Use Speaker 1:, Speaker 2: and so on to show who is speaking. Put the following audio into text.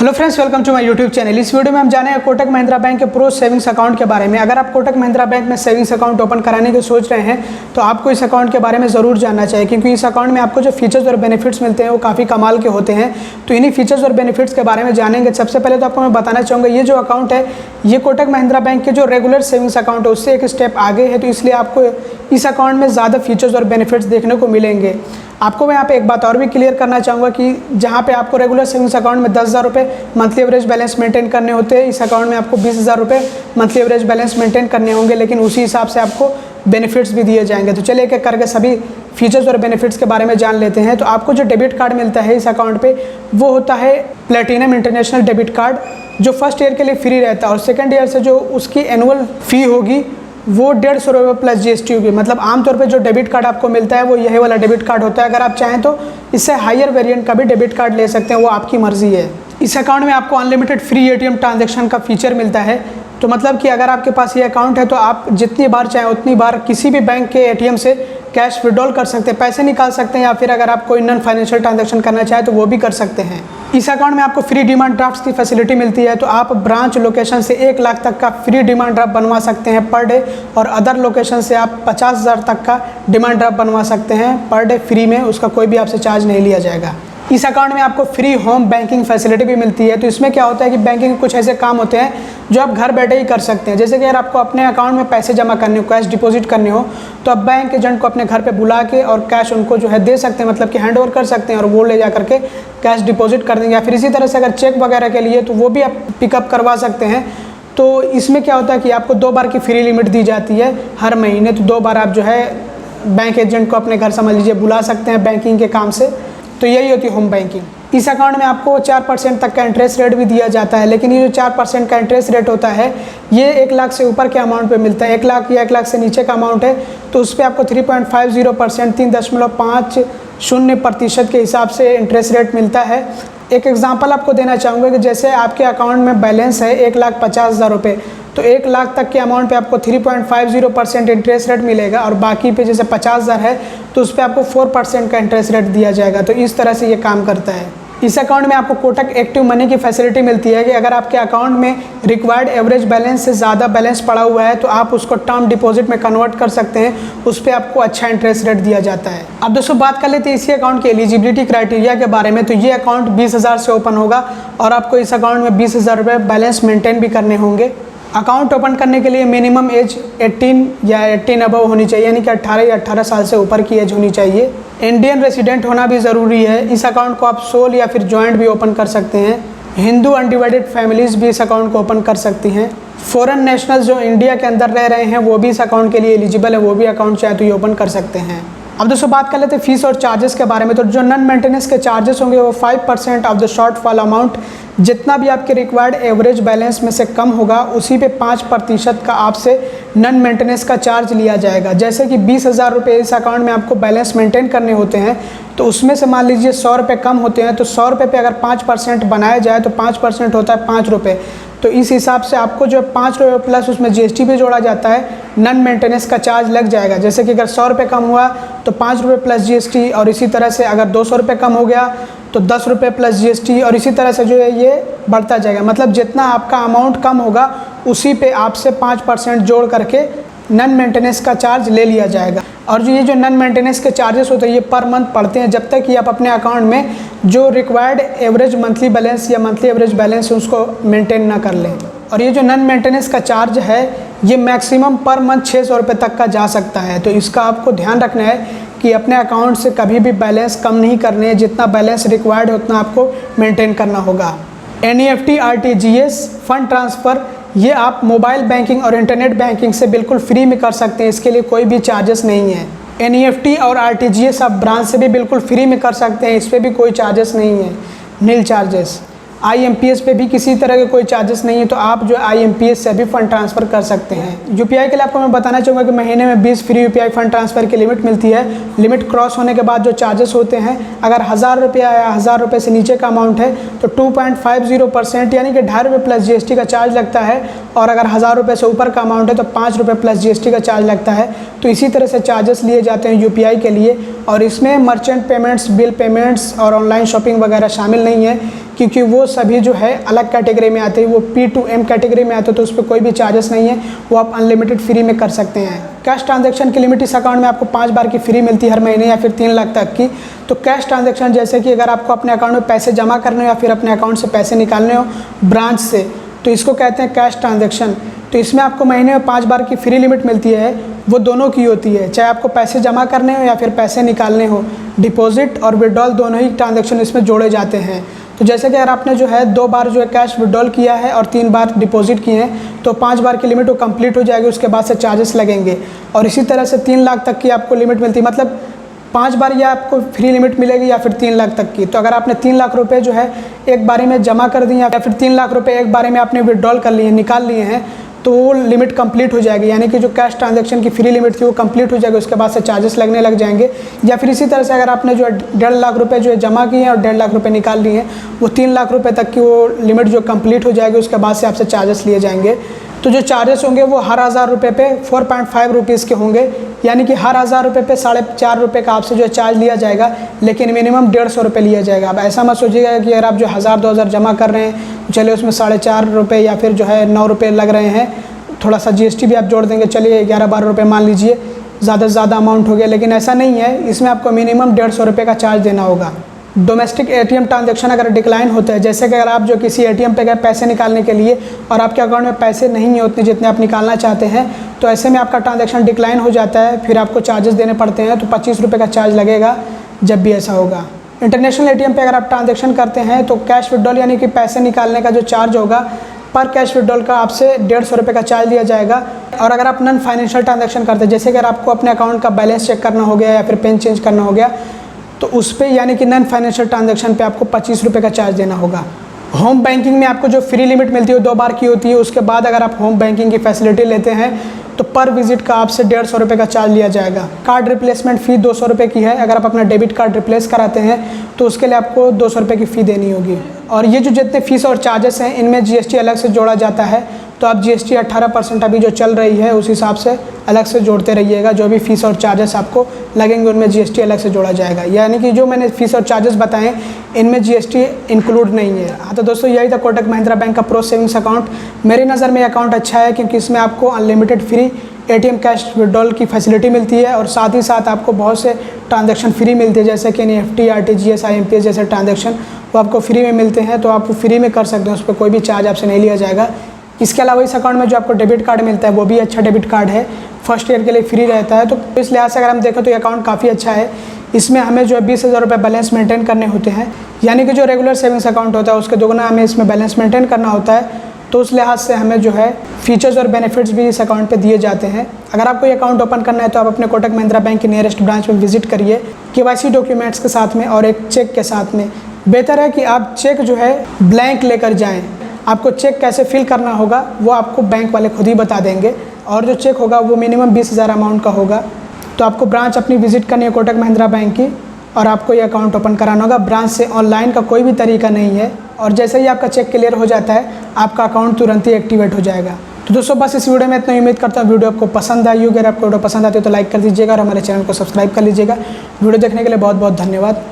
Speaker 1: Hello friends, welcome to my YouTube channel. इस वीडियो में हम जानेंगे कोटक महिंद्रा बैंक के प्रो सेविंग्स अकाउंट के बारे में। अगर आप कोटक महिंद्रा बैंक में सेविंग्स अकाउंट ओपन कराने की सोच रहे हैं तो आपको इस अकाउंट के बारे में ज़रूर जानना चाहिए, क्योंकि इस अकाउंट में आपको जो फीचर्स और बेनिफिट्स मिलते हैं वो काफ़ी कमाल के होते हैं। तो इन्हीं फीचर्स और बेनिफिट्स के बारे में जानेंगे। सबसे पहले तो आपको मैं बताना चाहूँगा, ये जो अकाउंट है ये कोटक महिंद्रा बैंक के जो रेगुलर सेविंग्स अकाउंट है उससे एक स्टेप आगे है, तो इसलिए आपको इस अकाउंट में ज़्यादा फीचर्स और बेनिफिट्स देखने को मिलेंगे। आपको मैं यहाँ पे एक बात और भी क्लियर करना चाहूँगा कि जहाँ पे आपको रेगुलर सेविंग्स अकाउंट में 10,000 रुपये मंथली एवरेज बैलेंस मेंटेन करने होते हैं, इस अकाउंट में आपको 20,000 रुपये मंथली एवरेज बैलेंस मेंटेन करने होंगे, लेकिन उसी हिसाब से आपको बेनिफिट्स भी दिए जाएंगे। तो चलिए एक एक करके सभी फीचर्स और बेनिफिट्स के बारे में जान लेते हैं। तो आपको जो डेबिट कार्ड मिलता है इस अकाउंट पे वो होता है प्लेटिनम इंटरनेशनल डेबिट कार्ड, जो फर्स्ट ईयर के लिए फ्री रहता है और सेकेंड ईयर से जो उसकी एनुअल फ़ी होगी वो 150 रुपये प्लस GST होगी। मतलब आमतौर पे जो डेबिट कार्ड आपको मिलता है वो यही वाला डेबिट कार्ड होता है। अगर आप चाहें तो इससे हायर वेरिएंट का भी डेबिट कार्ड ले सकते हैं, वो आपकी मर्ज़ी है। इस अकाउंट में आपको अनलिमिटेड फ्री ATM ट्रांजैक्शन का फीचर मिलता है। तो मतलब कि अगर आपके पास ये अकाउंट है तो आप जितनी बार चाहें उतनी बार किसी भी बैंक के ATM से कैश विड्रॉल कर सकते हैं, पैसे निकाल सकते हैं, या फिर अगर आप कोई नॉन फाइनेंशियल ट्रांजैक्शन करना चाहें तो वो भी कर सकते हैं। इस अकाउंट में आपको फ्री डिमांड ड्राफ्ट की फैसिलिटी मिलती है। तो आप ब्रांच लोकेशन से 1 लाख तक का फ्री डिमांड ड्राफ्ट बनवा सकते हैं पर डे, और अदर लोकेशन से आप 50,000 तक का डिमांड ड्राफ्ट बनवा सकते हैं पर डे फ्री में, उसका कोई भी आपसे चार्ज नहीं लिया जाएगा। इस अकाउंट में आपको फ्री होम बैंकिंग फैसिलिटी भी मिलती है। तो इसमें क्या होता है कि बैंकिंग के कुछ ऐसे काम होते हैं जो आप घर बैठे ही कर सकते हैं। जैसे कि अगर आपको अपने अकाउंट में पैसे जमा करने हो, कैश डिपॉजिट करने हो, तो आप बैंक एजेंट को अपने घर पे बुला के और कैश उनको जो है दे सकते हैं, मतलब कि हैंड ओवर कर सकते हैं और वो ले जा करके कैश डिपॉजिट कर देंगे। या फिर इसी तरह से अगर चेक वगैरह के लिए तो वो भी आप पिकअप करवा सकते हैं। तो इसमें क्या होता है कि आपको 2 बार की फ्री लिमिट दी जाती है हर महीने। तो 2 बार आप जो है बैंक एजेंट को अपने घर समझ लीजिए बुला सकते हैं बैंकिंग के काम से। तो यही होती है होम बैंकिंग। इस अकाउंट में आपको 4% तक का इंटरेस्ट रेट भी दिया जाता है, लेकिन ये जो 4% का इंटरेस्ट रेट होता है ये 1 लाख से ऊपर के अमाउंट पे मिलता है। 1 लाख या 1 लाख से नीचे का अमाउंट है तो उस पर आपको 3.50%, 3.50% के हिसाब से इंटरेस्ट रेट मिलता है। एक एग्जांपल आपको देना चाहूँगा कि जैसे आपके अकाउंट में बैलेंस है 1,50,000 रुपये, तो 1 लाख तक के अमाउंट पे आपको 3.50% इंटरेस्ट रेट मिलेगा, और बाकी पे जैसे 50,000 है तो उस पर आपको 4% का इंटरेस्ट रेट दिया जाएगा। तो इस तरह से ये काम करता है। इस अकाउंट में आपको कोटक एक्टिव मनी की फैसिलिटी मिलती है कि अगर आपके अकाउंट में रिक्वायर्ड एवरेज बैलेंस से ज़्यादा बैलेंस पड़ा हुआ है तो आप उसको टर्म डिपॉजिट में कन्वर्ट कर सकते हैं, उस पर आपको अच्छा इंटरेस्ट रेट दिया जाता है। अब दोस्तों बात कर लेते हैं इसी अकाउंट के एलिजिबिलिटी क्राइटेरिया के बारे में। तो ये अकाउंट 20,000 से ओपन होगा और आपको इस अकाउंट में 20,000 रुपये बैलेंस मेंटेन भी करने होंगे। अकाउंट ओपन करने के लिए मिनिमम एज 18 या 18 अबव होनी चाहिए, यानी कि 18 या 18 साल से ऊपर की एज होनी चाहिए। इंडियन रेसिडेंट होना भी ज़रूरी है। इस अकाउंट को आप सोल या फिर जॉइंट भी ओपन कर सकते हैं। हिंदू अनडिवाइडेड फैमिलीज़ भी इस अकाउंट को ओपन कर सकती हैं। फॉरेन नेशनल्स जो इंडिया के अंदर रह रहे हैं वो भी इस अकाउंट के लिए एलिजिबल है, वो भी अकाउंट चाहे तो ये ओपन कर सकते हैं। अब दोस्तों बात कर लेते हैं फीस और चार्जेस के बारे में। तो जो नॉन मेंटेनेंस के चार्जेस होंगे वो 5% ऑफ द शॉर्टफॉल अमाउंट, जितना भी आपके रिक्वायर्ड एवरेज बैलेंस में से कम होगा उसी पे 5% का आपसे नॉन मेंटेनेंस का चार्ज लिया जाएगा। जैसे कि 20,000 रुपये इस अकाउंट में आपको बैलेंस मेंटेन करने होते हैं, तो उसमें से मान लीजिए 100 रुपये कम होते हैं, तो 100 रुपये पे अगर 5% बनाया जाए तो 5% होता है 5 रुपये। तो इस हिसाब से आपको जो 5 रुपये प्लस उसमें GST भी जोड़ा जाता है, नॉन मेंटेनेंस का चार्ज लग जाएगा। जैसे कि अगर 100 रुपये कम हुआ तो 5 रुपये प्लस GST, और इसी तरह से अगर 200 रुपये कम हो गया तो 10 रुपये प्लस GST, और इसी तरह से जो है ये बढ़ता जाएगा। मतलब जितना आपका अमाउंट कम होगा उसी पे आपसे 5% जोड़ करके नॉन मेंटेनेंस का चार्ज ले लिया जाएगा। और जो ये जो नॉन मेंटेनेंस के चार्जेस होते हैं ये पर मंथ पड़ते हैं, जब तक कि आप अपने अकाउंट में जो रिक्वायर्ड एवरेज मंथली बैलेंस या मंथली एवरेज बैलेंस है उसको मेंटेन ना कर लें। और ये जो नॉन मेंटेनेंस का चार्ज है ये मैक्सिमम पर मंथ 600 रुपये तक का जा सकता है। तो इसका आपको ध्यान रखना है कि अपने अकाउंट से कभी भी बैलेंस कम नहीं करने हैं, जितना बैलेंस रिक्वायर्ड है उतना आपको मेंटेन करना होगा। NEFT, RTGS, फंड ट्रांसफ़र ये आप मोबाइल बैंकिंग और इंटरनेट बैंकिंग से बिल्कुल फ्री में कर सकते हैं, इसके लिए कोई भी चार्जेस नहीं है। NEFT और RTGS आप ब्रांच से भी बिल्कुल फ्री में कर सकते हैं, इस पर भी कोई चार्जेस नहीं है, नील चार्जेस। IMPS पे भी किसी तरह के कोई चार्जेस नहीं है, तो आप जो IMPS से भी फ़ंड ट्रांसफ़र कर सकते हैं। UPI के लिए आपको मैं बताना चाहूँगा कि महीने में 20 फ्री UPI फ़ंड ट्रांसफ़र की लिमिट मिलती है। लिमिट क्रॉस होने के बाद जो चार्जेस होते हैं, अगर 1,000 रुपया या 1,000 रुपये से नीचे का अमाउंट है तो 2.50% यानी कि 2.5 रुपये प्लस GST का चार्ज लगता है, और अगर 1,000 रुपये से ऊपर का अमाउंट है तो 5 रुपये प्लस GST का चार्ज लगता है। तो इसी तरह से चार्जेस लिए जाते हैं UPI के लिए, और इसमें मर्चेंट पेमेंट्स, बिल पेमेंट्स और ऑनलाइन शॉपिंग वगैरह शामिल नहीं है। क्योंकि वो सभी जो है अलग कैटेगरी में आते हैं, वो P2M कैटेगरी में आते हैं, तो उस पर कोई भी चार्जेस नहीं है, वो आप अनलिमिटेड फ्री में कर सकते हैं। कैश ट्रांजैक्शन की लिमिट इस अकाउंट में आपको 5 बार की फ्री मिलती है हर महीने या फिर 3 लाख तक की। तो कैश ट्रांजैक्शन जैसे कि अगर आपको अपने अकाउंट में पैसे जमा करने हो या फिर अपने अकाउंट से पैसे निकालने हो ब्रांच से, तो इसको कहते हैं कैश ट्रांजैक्शन। तो इसमें आपको महीने में 5 बार की फ्री लिमिट मिलती है, वो दोनों की होती है, चाहे आपको पैसे जमा करने हो या फिर पैसे निकालने हो। डिपॉजिट और विड्रॉल दोनों ही ट्रांजैक्शन इसमें जोड़े जाते हैं। तो जैसे कि अगर आपने जो है 2 बार जो है कैश विड्रॉल किया है और 3 बार डिपॉजिट किए हैं, तो 5 बार की लिमिट वो कंप्लीट हो जाएगी, उसके बाद से चार्जेस लगेंगे। और इसी तरह से 3 लाख तक की आपको लिमिट मिलती है, मतलब 5 बार या आपको फ्री लिमिट मिलेगी या फिर 3 लाख तक की। तो अगर आपने 3 लाख रुपए जो है एक बारी में जमा कर दिए या फिर 3 लाख रुपए एक बारी में आपने विड्रॉल कर लिए, निकाल लिए हैं, तो वो लिमिट कंप्लीट हो जाएगी, यानी कि जो कैश ट्रांजैक्शन की फ्री लिमिट थी वो कंप्लीट हो जाएगी, उसके बाद से चार्जेस लगने लग जाएंगे। या फिर इसी तरह से अगर आपने जो है 1.5 लाख रुपए जो है जमा किए हैं और 1.5 लाख रुपए निकाल लिए हैं, वो 3 लाख रुपए तक की वो लिमिट जो कंप्लीट हो जाएगी, उसके बाद से आपसे चार्जेस लिए जाएंगे। तो जो चार्जेस होंगे वो हर 1000 रुपये पे 4.5 रुपीज़ के होंगे, यानी कि हर 1000 रुपये पे 4.5 रुपये का आपसे जो है चार्ज लिया जाएगा, लेकिन मिनिमम 150 रुपये लिया जाएगा। अब ऐसा मत सोचिएगा कि अगर आप जो 1000-2000 जमा कर रहे हैं, चलिए उसमें 4.5 रुपये या फिर जो है 9 रुपये लग रहे हैं, थोड़ा सा GST भी आप जोड़ देंगे, चलिए 11-12 रुपये मान लीजिए, ज़्यादा से ज़्यादा अमाउंट हो गया, लेकिन ऐसा नहीं है। इसमें आपको मिनिमम 150 रुपये का चार्ज देना होगा। डोमेस्टिक ATM ट्रांजैक्शन अगर डिक्लाइन होता है, जैसे कि अगर आप जो किसी ATM पे गए पैसे निकालने के लिए और आपके अकाउंट में पैसे नहीं है उतने जितने आप निकालना चाहते हैं, तो ऐसे में आपका ट्रांजैक्शन डिक्लाइन हो जाता है, फिर आपको चार्जेस देने पड़ते हैं। तो 25 रुपये का चार्ज लगेगा जब भी ऐसा होगा। इंटरनेशनल ATM पे अगर आप ट्रांजैक्शन करते हैं तो कैश विड्रॉल यानी कि पैसे निकालने का जो चार्ज होगा पर कैश विड्रॉल का आपसे 150 रुपये का चार्ज लिया जाएगा। और अगर आप नॉन फाइनेंशियल ट्रांजैक्शन करते हैं, जैसे अगर आपको अपने अकाउंट का बैलेंस चेक करना हो गया या फिर पिन चेंज करना हो गया, तो उस पर यानी कि नॉन फाइनेंशियल ट्रांजैक्शन पे आपको 25 रुपये का चार्ज देना होगा। होम बैंकिंग में आपको जो फ्री लिमिट मिलती है वो 2 बार की होती है। उसके बाद अगर आप होम बैंकिंग की फैसिलिटी लेते हैं तो पर विजिट का आपसे 150 रुपये का चार्ज लिया जाएगा। कार्ड रिप्लेसमेंट फ़ी 200 रुपये की है। अगर आप अपना डेबिट कार्ड रिप्लेस कराते हैं तो उसके लिए आपको 200 रुपये की फ़ी देनी होगी। और ये जो जितने फ़ीस और चार्जेस हैं इनमें GST अलग से जोड़ा जाता है, तो आप GST 18% अभी जो चल रही है उस हिसाब से अलग से जोड़ते रहिएगा। जो भी फ़ीस और चार्जेस आपको लगेंगे उनमें GST अलग से जोड़ा जाएगा, यानी कि जो मैंने फ़ीस और चार्जेस बताएं इनमें GST इंक्लूड नहीं है। हाँ तो दोस्तों यही था कोटक महिंद्रा बैंक का प्रो सेविंग्स अकाउंट। मेरी नज़र में अकाउंट अच्छा है क्योंकि इसमें आपको unlimited free ATM cash withdrawal की फैसिलिटी मिलती है और साथ ही साथ आपको बहुत से ट्रांजैक्शन फ्री मिलते हैं, जैसे कि NEFT, RTGS, IMPS जैसे ट्रांजैक्शन वो आपको फ्री में मिलते हैं, तो आप फ्री में कर सकते हैं, उस पर कोई भी चार्ज आपसे नहीं लिया जाएगा। इसके अलावा इस अकाउंट में जो आपको डेबिट कार्ड मिलता है वो भी अच्छा डेबिट कार्ड है, फर्स्ट ईयर के लिए फ्री रहता है। तो इस लिहाज से अगर हम देखें तो ये अकाउंट काफ़ी अच्छा है। इसमें हमें जो है 20,000 रुपये बैलेंस मेंटेन करने होते हैं, यानी कि जो रेगुलर सेविंग्स अकाउंट होता है उसके दोगुना हमें इसमें बैलेंस मेंटेन करना होता है। तो उस लिहाज से हमें जो है फीचर्स और बेनिफिट्स भी इस अकाउंट पे दिए जाते हैं। अगर आपको ये अकाउंट ओपन करना है तो आप अपने कोटक महिंद्रा बैंक के नियरेस्ट ब्रांच में विजिट करिए KYC डॉक्यूमेंट्स के साथ में और एक चेक के साथ में। बेहतर है कि आप चेक जो है ब्लैंक लेकर जाएं। आपको चेक कैसे फिल करना होगा वो आपको बैंक वाले खुद ही बता देंगे, और जो चेक होगा वो मिनिमम 20,000 अमाउंट का होगा। तो आपको ब्रांच अपनी विजिट करनी है कोटक महिंद्रा बैंक की और आपको ये अकाउंट ओपन कराना होगा। ब्रांच से ऑनलाइन का कोई भी तरीका नहीं है, और जैसे ही आपका चेक क्लियर हो जाता है आपका अकाउंट तुरंत ही एक्टिवेट हो जाएगा। तो दोस्तों बस इस वीडियो में इतना, उम्मीद करता हूँ वीडियो आपको पसंद आई होगी। अगर आपको वीडियो पसंद आती है तो लाइक कर दीजिएगा और हमारे चैनल को सब्सक्राइब कर लीजिएगा। वीडियो देखने के लिए बहुत बहुत धन्यवाद।